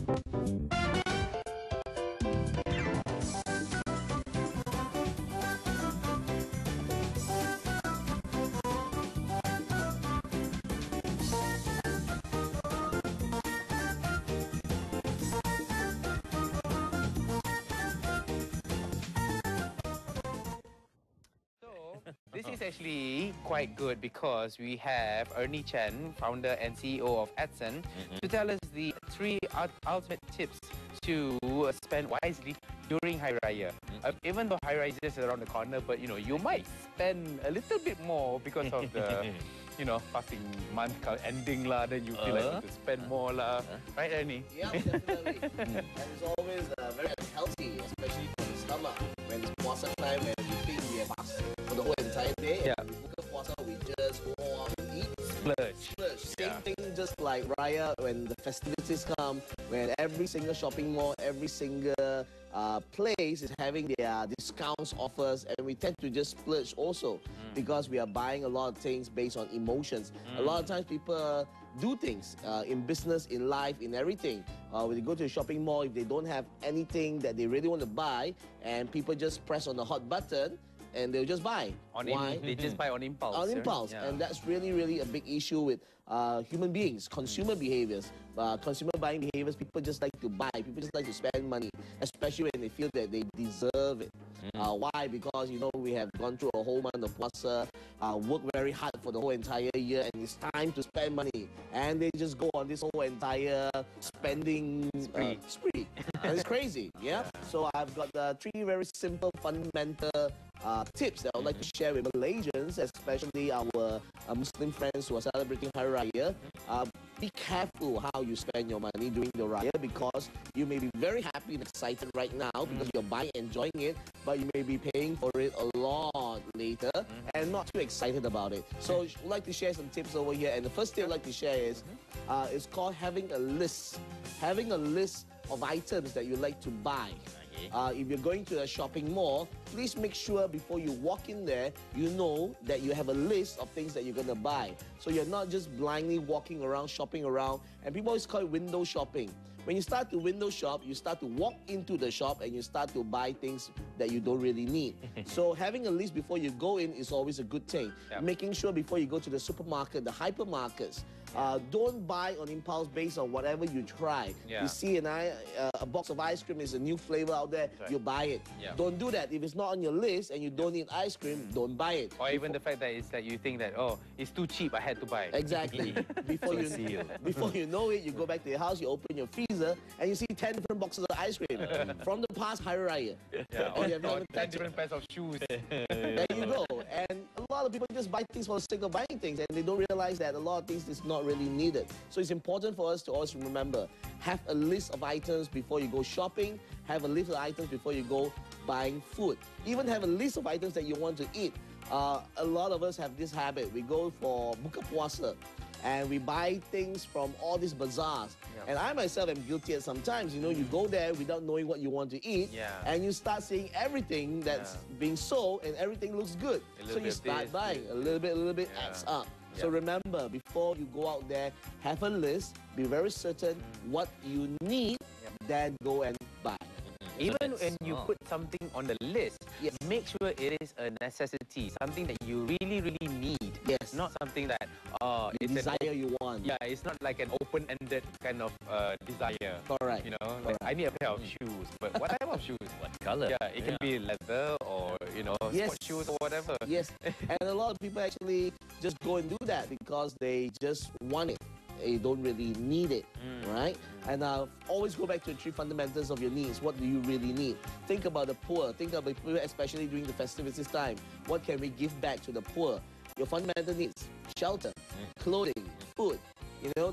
This is actually quite good because we have Ernie Chen, founder and CEO of Astro, to tell us the three ultimate tips to spend wisely during Hari Raya. Even though Hari Raya is just around the corner, but you might spend a little bit more because of the passing month ending lah. Then you feel like you have to spend more lah, right, Ernie? Yeah, definitely. And it's always very unhealthy, especially for the stomach. When it's puasa time, when we think we have fast for the whole entire day. Yeah. And we book a puasa, we just go out and eat. Splurge. Same thing, just like Raya, when the festivities come, when every single shopping mall, every single place is having their discounts, offers, and we tend to just splurge also because we are buying a lot of things based on emotions. A lot of times people do things in business, in life, in everything. When they go to a shopping mall, if they don't have anything that they really want to buy, and people just press on the hot button, and they'll just buy. Why? They just buy on impulse. On impulse. Yeah. And that's really, really a big issue with human beings, consumer behaviors, consumer buying behaviors. People just like to buy. People just like to spend money, especially when they feel that they deserve it. Why? Because, we have gone through a whole month of puasa, worked very hard for the whole entire year, and it's time to spend money. And they just go on this whole entire spending spree. And it's crazy, yeah? So I've got three very simple, fundamental tips that I would like to share with Malaysians, especially our Muslim friends who are celebrating Hari Raya. Be careful how you spend your money during the Raya, because you may be very happy and excited right now because you're buying, enjoying it, but you may be paying for it a lot later and not too excited about it. So I'd like to share some tips over here, and the first tip I'd like to share is it's called having a list. Having a list of items that you like to buy. If you're going to a shopping mall, please make sure before you walk in there, you know that you have a list of things that you're going to buy. So you're not just blindly walking around, shopping around. And people always call it window shopping. When you start to window shop, you start to walk into the shop and you start to buy things that you don't really need. So having a list before you go in is always a good thing. Making sure before you go to the supermarket, the hypermarkets, don't buy on impulse based on whatever you try. You see a box of ice cream is a new flavor out there, you buy it. Don't do that. If it's not on your list and you don't need ice cream, don't buy it. Or even the fact that it's like you think that, oh, it's too cheap, I had to buy it. Exactly. Before you know it, you go back to your house, you open your freezer, and you see 10 different boxes of ice cream from the past Hari Raya. Or 10 different pairs of shoes. There you go. And a lot of people just buy things for the sake of buying things, and they don't realize that a lot of things is not really needed. So it's important for us to always remember, have a list of items before you go shopping, have a list of items before you go buying food. Even have a list of items that you want to eat. A lot of us have this habit. We go for buka puasa, and we buy things from all these bazaars. And I myself am guilty at sometimes. You go there without knowing what you want to eat, and you start seeing everything that's being sold, and everything looks good. So you start buying. A little bit adds up. So remember, before you go out there, have a list, be very certain what you need, then go and buy. Even when you put something on the list, make sure it is a necessity, something that you really, really need. Not something that it's desire you want. Yeah, it's not like an open-ended kind of desire. Correct. Like I need a pair of shoes, but what type of shoes? What color? Yeah, it can be leather or sport shoes or whatever. Yes, and a lot of people actually just go and do that because they just want it. They don't really need it, right? And always go back to the three fundamentals of your needs. What do you really need? Think about the poor. Think about the poor, especially during the festivities time. What can we give back to the poor? Your fundamental needs: shelter, clothing, food.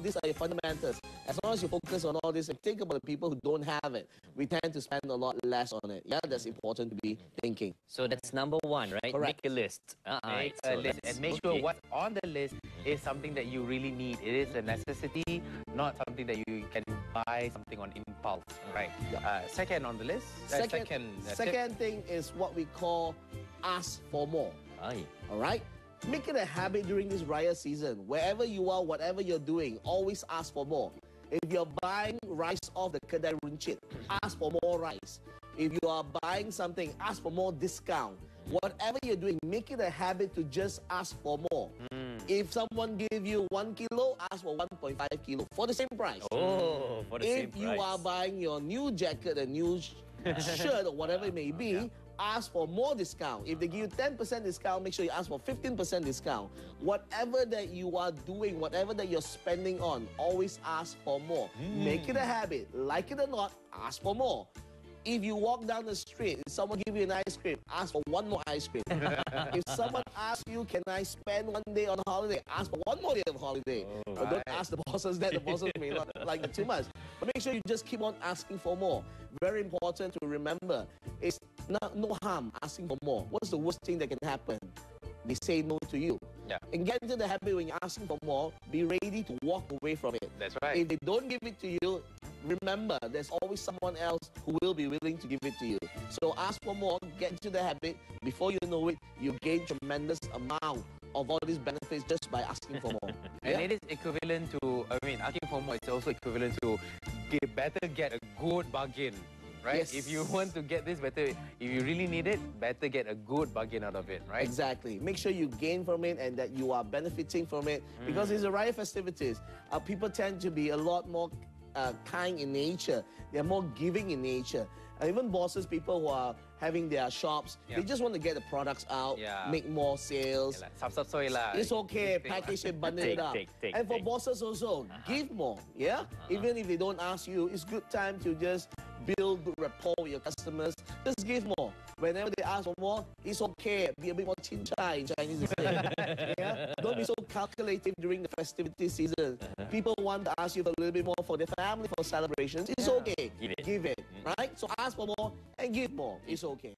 These are your fundamentals. As long as you focus on all this and think about the people who don't have it, we tend to spend a lot less on it. Yeah, that's important to be thinking. So that's number one, right? Correct. Make a list. Make a list and make sure what's on the list is something that you really need. It is a necessity, not something that you can buy something on impulse, right? Second on the list. Second thing is what we call ask for more. All right? Make it a habit during this Raya season. Wherever you are, whatever you're doing, always ask for more. If you're buying rice off the kedai runcit, ask for more rice. If you are buying something, ask for more discount. Whatever you're doing, make it a habit to just ask for more. If someone give you 1 kilo, ask for 1.5 kilo for the same price. Oh, for the same price. If you are buying your new jacket, a new shirt, or whatever it may be, ask for more discount. If they give you 10% discount, make sure you ask for 15% discount. Whatever that you are doing, whatever that you're spending on, always ask for more. Make it a habit. Like it or not, ask for more. If you walk down the street, if someone give you an ice cream, ask for one more ice cream. If someone asks you, can I spend one day on holiday, ask for one more day of holiday. But don't ask the bosses that. The bosses may not like it too much. But make sure you just keep on asking for more. Very important to remember. It's no harm asking for more. What's the worst thing that can happen? They say no to you. Yeah. And get into the habit when you're asking for more, be ready to walk away from it. That's right. If they don't give it to you, remember, there's always someone else who will be willing to give it to you. So ask for more, get into the habit. Before you know it, you gain tremendous amount of all these benefits just by asking for more. And it is equivalent to, asking for more, it's also equivalent to better get a good bargain. Right? Yes. If you want to get this better, if you really need it, better get a good bargain out of it, right? Exactly. Make sure you gain from it and that you are benefiting from it because it's the Raya festivities. People tend to be a lot more kind in nature. They're more giving in nature. Even bosses, people who are having their shops, they just want to get the products out, make more sales. It's okay, package it, bundle it up. And for bosses also, give more, Even if they don't ask you, it's good time to just build good rapport with your customers. Just give more. Whenever they ask for more, it's okay. Be a bit more chin-chai in Chinese. Don't be so calculative during the festivity season. People want to ask you for a little bit more for their family, for celebrations. It's okay. Give it, right? So ask for more and give more. It's okay.